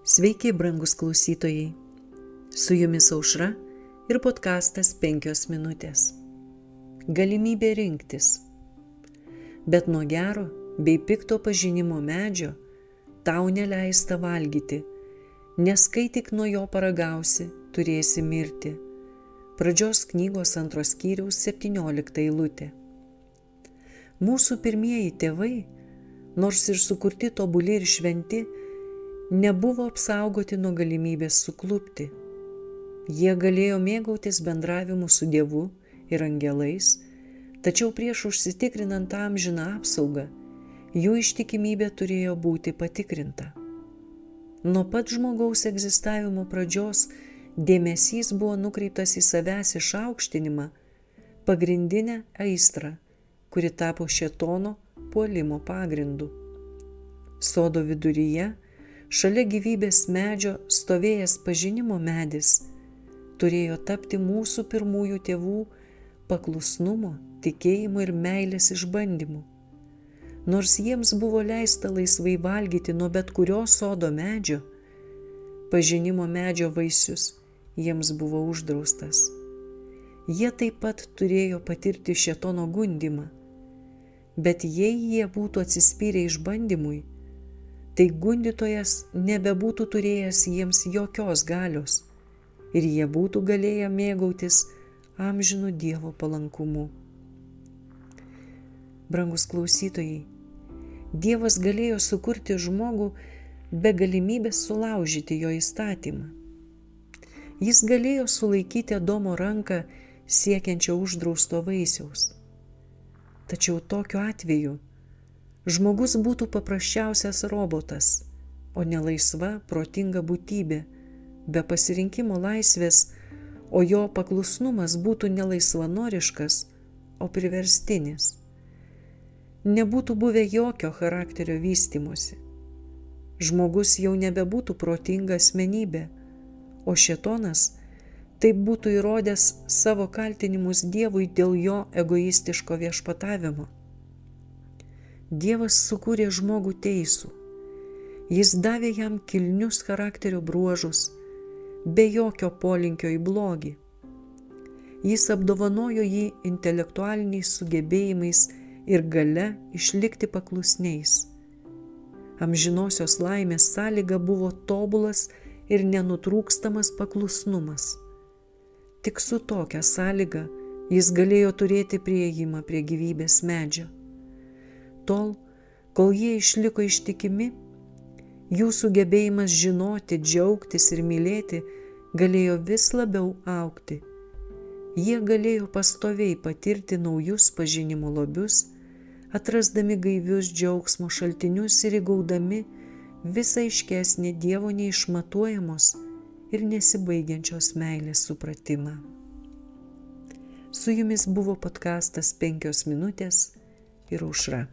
Sveiki, brangus klausytojai. Su jumis Aušra ir podkastas 5 minutės. Galimybė rinktis. Bet nuo gero bei pikto pažinimo medžio tau neleista valgyti, nes kai tik nuo jo paragausi, turėsi mirti. Pradžios knygos 2 skyriaus 17 eilutė. Mūsų pirmieji tėvai, nors ir sukurti tobuli ir šventi, nebuvo apsaugoti nuo galimybės suklupti. Jie galėjo mėgautis bendravimu su Dievu ir angelais, tačiau prieš užsitikrinant amžiną apsaugą, jų ištikimybė turėjo būti patikrinta. Nuo pat žmogaus egzistavimo pradžios dėmesys buvo nukreiptas į savęs išaukštinimą, pagrindinę aistrą, kuri tapo šėtono puolimo pagrindu. Sodo viduryje, šalia gyvybės medžio stovėjęs pažinimo medis turėjo tapti mūsų pirmųjų tėvų paklusnumo, tikėjimo ir meilės išbandymu. Nors jiems buvo leista laisvai valgyti nuo bet kurio sodo medžio, pažinimo medžio vaisius jiems buvo uždraustas. Jie taip pat turėjo patirti šėtono gundymą, bet jei jie būtų atsispyrę išbandymui, tai gundytojas nebebūtų turėjęs jiems jokios galios ir jie būtų galėję mėgautis amžinu Dievo palankumu. Brangus klausytojai, Dievas galėjo sukurti žmogų be galimybės sulaužyti jo įstatymą. Jis galėjo sulaikyti Adomo ranką siekiančią uždrausto vaisiaus. Tačiau tokiu atveju žmogus būtų paprasčiausias robotas, o ne laisva, protinga būtybė, be pasirinkimo laisvės, o jo paklusnumas būtų ne laisvanoriškas, o priverstinis. Nebūtų buvę jokio charakterio vystymosi. Žmogus jau nebebūtų protinga asmenybė, o šėtonas taip būtų įrodęs savo kaltinimus Dievui dėl jo egoistiško viešpatavimo. Dievas sukūrė žmogų teisų. Jis davė jam kilnius charakterio bruožus, be jokio polinkio į blogį. Jis apdovanojo jį intelektualiniais sugebėjimais ir galia išlikti paklusniais. Amžinosios laimės sąlyga buvo tobulas ir nenutrūkstamas paklusnumas. Tik su tokia sąlyga jis galėjo turėti priėjimą prie gyvybės medžio. Tol, kol jie išliko ištikimi, jų sugebėjimas žinoti, džiaugtis ir mylėti galėjo vis labiau augti. Jie galėjo pastoviai patirti naujus pažinimo lobius, atrasdami gaivius džiaugsmo šaltinius ir įgaudami vis aiškesnį Dievo neišmatuojamos ir nesibaigiančios meilės supratimą. Su jumis buvo podkastas 5 minutės ir Aušra.